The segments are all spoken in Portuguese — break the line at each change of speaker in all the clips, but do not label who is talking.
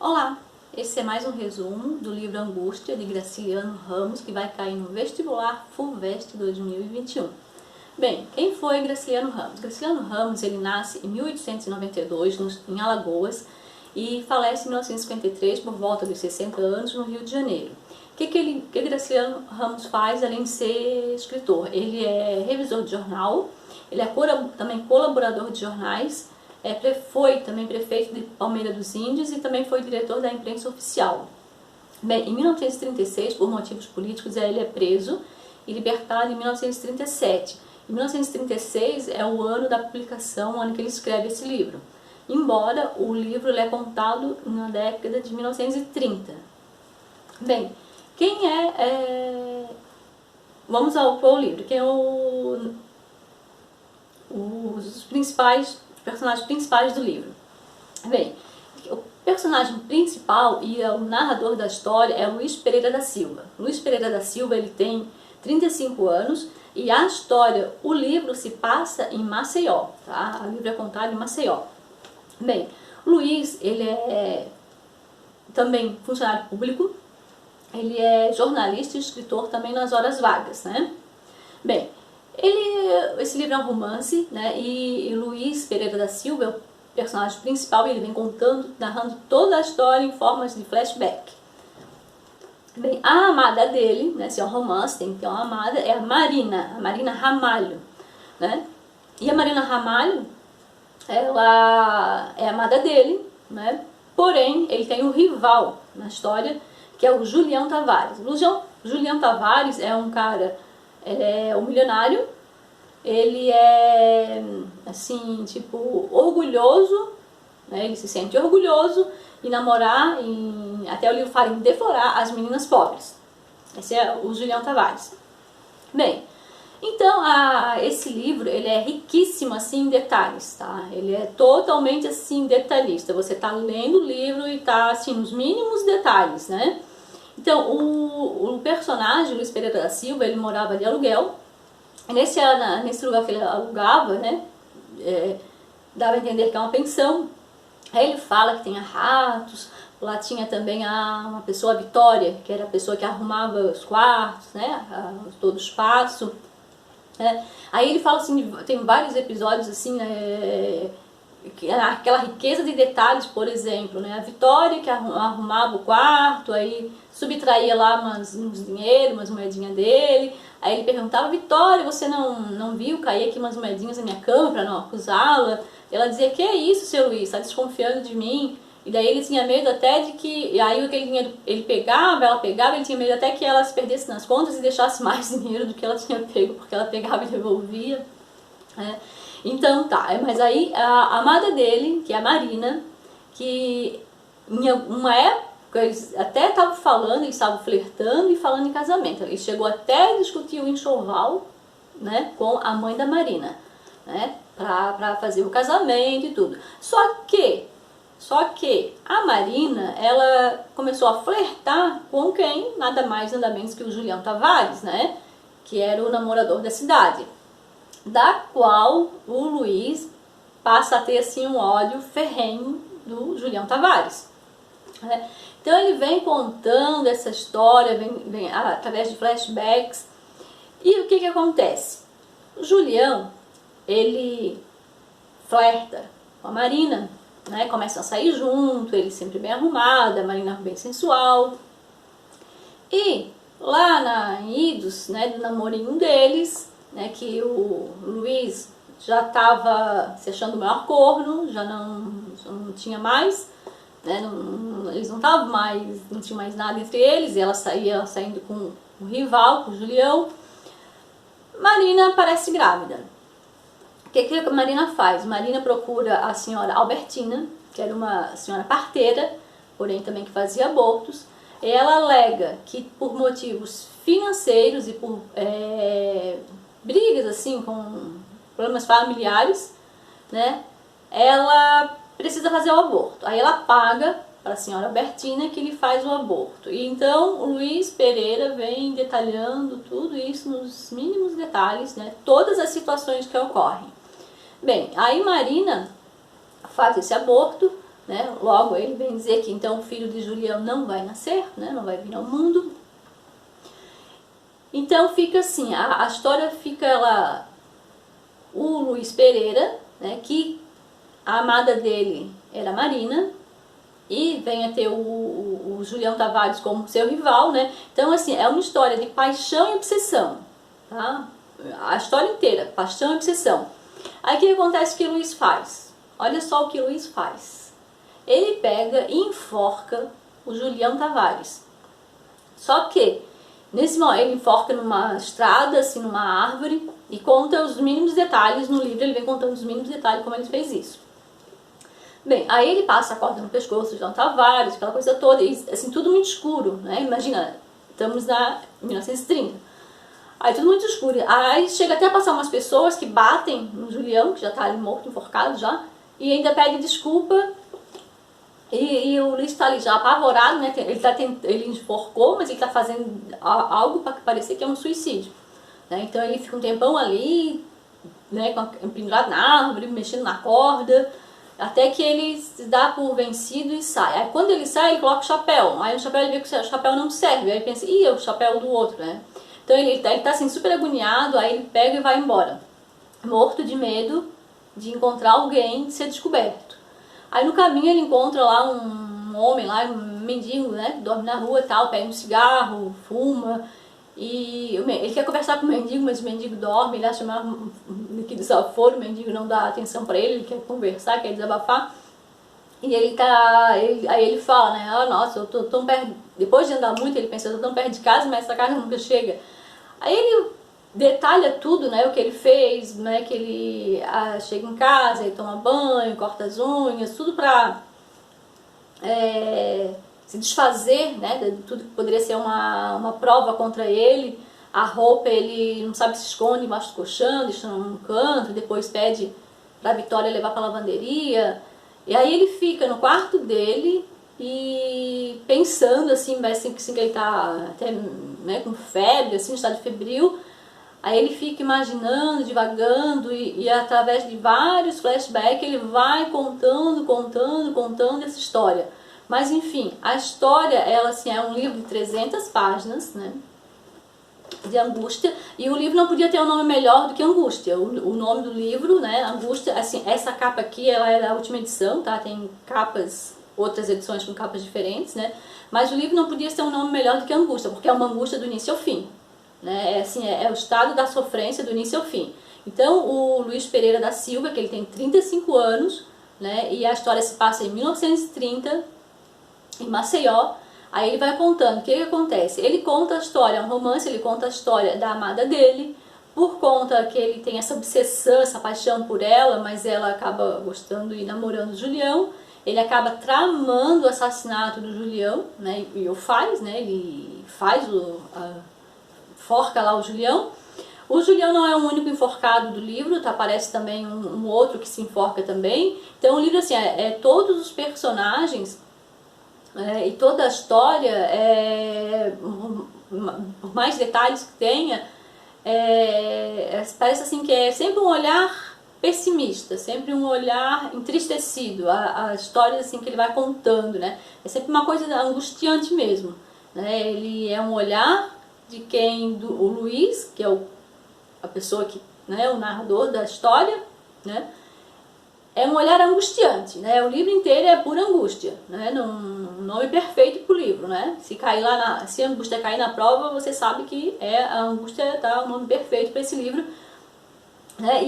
Olá, esse é mais um resumo do livro Angústia, de Graciliano Ramos, que vai cair no vestibular FUVEST 2021. Bem, quem foi Graciliano Ramos? Graciliano Ramos, ele nasce em 1892 em Alagoas e falece em 1953 por volta dos 60 anos no Rio de Janeiro. O que Graciliano Ramos faz além de ser escritor? Ele é revisor de jornal, ele é também colaborador de jornais, foi também prefeito de Palmeira dos Índios e também foi diretor da imprensa oficial. Bem, em 1936, por motivos políticos, ele é preso e libertado em 1937. Em 1936 é o ano da publicação, o ano que ele escreve esse livro. Embora o livro é contado na década de 1930. Bem, quem vamos ao livro. Quem é os personagens principais do livro? Bem, o personagem principal e o narrador da história é Luiz Pereira da Silva. Luiz Pereira da Silva, ele tem 35 anos e a história, o livro se passa em Maceió, tá? O livro é contado em Maceió. Bem, Luiz, ele é também funcionário público, ele é jornalista e escritor também nas horas vagas, né? Bem, esse livro é um romance, né? E Luiz Pereira da Silva é o personagem principal, ele vem narrando toda a história em formas de flashback. Bem, a amada dele, né? Se é um romance, tem que ter uma amada, é a Marina Ramalho, né? E a Marina Ramalho, ela é amada dele, né? Porém, ele tem um rival na história, que é o Julião Tavares. Julião Tavares é um cara, ele é um milionário, ele é, assim, tipo, orgulhoso, né? Ele se sente orgulhoso em namorar, até o livro fala em devorar as meninas pobres. Esse é o Julião Tavares. Bem, então esse livro, ele é riquíssimo, assim, em detalhes, tá? Ele é totalmente, assim, detalhista. Você tá lendo o livro e tá, assim, nos mínimos detalhes, né? Então, o personagem, Luiz Pereira da Silva, ele morava de aluguel. Nesse lugar que ele alugava, né, dava a entender que é uma pensão. Aí ele fala que tinha ratos, lá tinha também uma pessoa, a Vitória, que era a pessoa que arrumava os quartos, né, todo o espaço. Aí ele fala assim, tem vários episódios assim, aquela riqueza de detalhes, por exemplo, né? A Vitória que arrumava o quarto, aí subtraía lá uns dinheiro, umas moedinhas dele. Aí ele perguntava: Vitória, você não viu cair aqui umas moedinhas na minha cama para não acusá-la? Ela dizia: que é isso, seu Luiz, está desconfiando de mim? E daí ele tinha medo até de que, e aí aquele dinheiro ela pegava, ele tinha medo até que ela se perdesse nas contas e deixasse mais dinheiro do que ela tinha pego, porque ela pegava e devolvia, né? Então tá, mas aí a amada dele, que é a Marina, que em uma época eles até estavam falando, eles estavam flertando e falando em casamento. Ele chegou até a discutir o enxoval, né, com a mãe da Marina, né, pra fazer o casamento e tudo. Só que a Marina, ela começou a flertar com quem? Nada mais, nada menos que o Julião Tavares, né, que era o namorador da cidade, da qual o Luiz passa a ter assim um ódio ferrenho do Julião Tavares. Então ele vem contando essa história, vem através de flashbacks. E o que acontece? O Julião, ele flerta com a Marina, né? Começam a sair junto, ele sempre bem arrumado, a Marina bem sensual. E lá em idos, né, do namorinho deles, né, que o Luiz já estava se achando o maior corno, já não tinha mais, né, eles não estavam mais, não tinha mais nada entre eles, e ela saindo com o rival, com o Julião. Marina aparece grávida. O que a Marina faz? Marina procura a senhora Albertina, que era uma senhora parteira, porém também que fazia abortos. E ela alega que por motivos financeiros e por brigas assim, com problemas familiares, né, ela precisa fazer o aborto. Aí ela paga para a senhora Albertina que lhe faz o aborto. E então o Luiz Pereira vem detalhando tudo isso nos mínimos detalhes, né, todas as situações que ocorrem. Bem, aí Marina faz esse aborto, né? Logo ele vem dizer que então o filho de Julião não vai nascer, né? Não vai vir ao mundo. Então fica assim, a história fica ela, o Luiz Pereira, né, que a amada dele era Marina, e vem a ter o Julião Tavares como seu rival, né? Então assim, é uma história de paixão e obsessão, tá? A história inteira, paixão e obsessão. Aí o que acontece que o Luiz faz? Olha só o que o Luiz faz. Ele pega e enforca o Julião Tavares. Só que nesse momento ele enforca numa estrada, assim, numa árvore, e conta os mínimos detalhes. No livro ele vem contando os mínimos detalhes como ele fez isso. Bem, aí ele passa a corda no pescoço de Julião Tavares, aquela coisa toda, e assim, tudo muito escuro, né? Imagina, estamos na 1930. Aí tudo muito escuro. Aí chega até a passar umas pessoas que batem no Julião, que já tá ali morto, enforcado já, e ainda pede desculpa. E o Luiz tá ali já apavorado, né? Ele enforcou, mas ele tá fazendo algo para parecer que é um suicídio, né? Então ele fica um tempão ali, né, pendurado na árvore, mexendo na corda, até que ele se dá por vencido e sai. Aí quando ele sai, ele coloca o chapéu. Aí o chapéu, ele vê que o chapéu não serve. Aí ele pensa, ih, é o chapéu do outro, né? Então ele tá assim super agoniado, aí ele pega e vai embora, morto de medo de encontrar alguém, de ser descoberto. Aí no caminho ele encontra lá um homem lá, um mendigo, né, que dorme na rua e tal, pega um cigarro, fuma, e ele quer conversar com o mendigo, mas o mendigo dorme, ele acha que desaforo, o mendigo não dá atenção pra ele quer conversar, quer desabafar. E aí ele fala, né, ah, nossa, eu tô tão perto, depois de andar muito ele pensa, eu tô tão perto de casa, mas essa casa nunca chega. Aí ele detalha tudo, né, o que ele fez, né, que ele chega em casa, ele toma banho, corta as unhas, tudo pra se desfazer, né, de tudo que poderia ser uma prova contra ele. A roupa ele não sabe se esconde embaixo do colchão, deixa num canto, depois pede pra Vitória levar pra lavanderia. E aí ele fica no quarto dele e pensando assim, parece que ele tá até, né, com febre, assim, estado febril. Aí ele fica imaginando, divagando e através de vários flashbacks ele vai contando essa história. Mas enfim, a história, ela assim, é um livro de 300 páginas, né, de Angústia, e o livro não podia ter um nome melhor do que Angústia. O nome do livro, né, Angústia, assim, essa capa aqui, ela é da última edição, tá? Tem capas, outras edições com capas diferentes, né? Mas o livro não podia ter um nome melhor do que Angústia, porque é uma angústia do início ao fim, né? Assim, é o estado da sofrência do início ao fim. Então, o Luiz Pereira da Silva, que ele tem 35 anos, né, e a história se passa em 1930, em Maceió. Aí ele vai contando o que acontece. Ele conta a história, é um romance, ele conta a história da amada dele, por conta que ele tem essa obsessão, essa paixão por ela, mas ela acaba gostando e namorando o Julião. Ele acaba tramando o assassinato do Julião, né, e o faz, né, ele faz forca lá o Julião. O Julião não é o único enforcado do livro, tá? Aparece também um outro que se enforca também. Então o livro assim, todos os personagens e toda a história, por mais detalhes que tenha, parece assim que é sempre um olhar pessimista, sempre um olhar entristecido, a história assim que ele vai contando, né? É sempre uma coisa angustiante mesmo, né? Ele é um olhar de o Luiz, que é a pessoa que, né, o narrador da história, né? É um olhar angustiante, né? O livro inteiro é pura angústia, né? Um nome perfeito pro livro, né? Se a angústia cair na prova, você sabe que a angústia tá o nome perfeito para esse livro, né?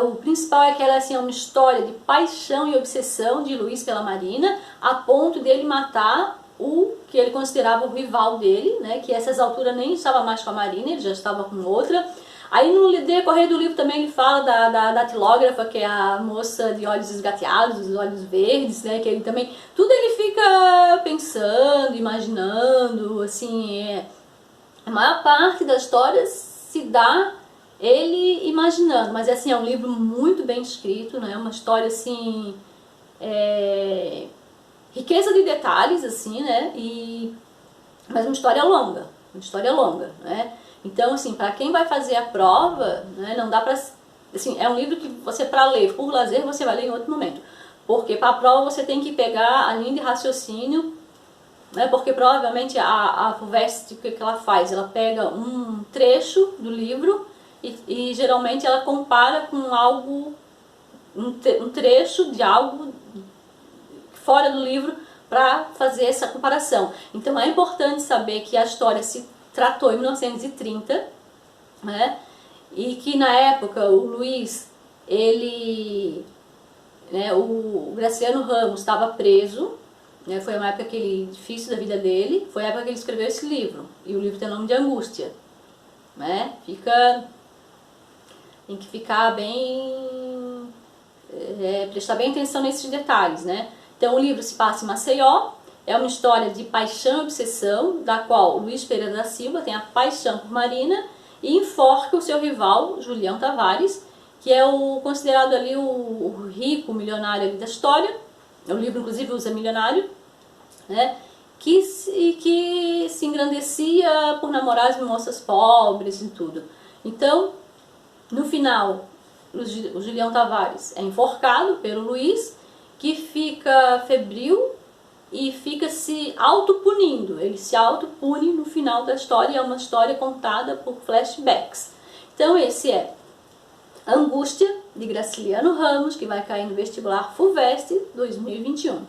O principal é que ela assim, é uma história de paixão e obsessão de Luiz pela Marina, a ponto dele matar o que ele considerava o rival dele, né? Que a essas alturas nem estava mais com a Marina, ele já estava com outra. Aí no decorrer do livro também ele fala da datilógrafa, que é a moça de olhos esgateados, os olhos verdes, né, que ele também, tudo ele fica pensando, imaginando, assim, a maior parte da história se dá ele imaginando, mas assim, é um livro muito bem escrito, né, uma história assim, riqueza de detalhes, assim, né, mas uma história longa, né. Então, assim, para quem vai fazer a prova, né, não dá pra... Assim, é um livro que você, para ler por lazer, você vai ler em outro momento. porque para a prova você tem que pegar a linha de raciocínio, né? Porque provavelmente a FUVEST, o que ela faz? Ela pega um trecho do livro e geralmente ela compara com algo, um trecho de algo fora do livro para fazer essa comparação. Então é importante saber que a história se tratou em 1930, né? E que na época o Luiz, o Graciliano Ramos estava preso, né? Foi uma época difícil da vida dele, foi a época que ele escreveu esse livro, e o livro tem o nome de Angústia, né? Tem que ficar bem, prestar bem atenção nesses detalhes, né? Então o livro se passa em Maceió, é uma história de paixão e obsessão, da qual Luiz Pereira da Silva tem a paixão por Marina e enforca o seu rival, Julião Tavares, que é considerado ali o rico milionário ali da história. O livro inclusive usa milionário, né? Que se engrandecia por namorar as moças pobres e tudo. Então, no final, o Julião Tavares é enforcado pelo Luiz, que fica febril e fica se autopunindo. Ele se autopune no final da história, é uma história contada por flashbacks. Então esse é Angústia, de Graciliano Ramos, que vai cair no vestibular FUVEST 2021.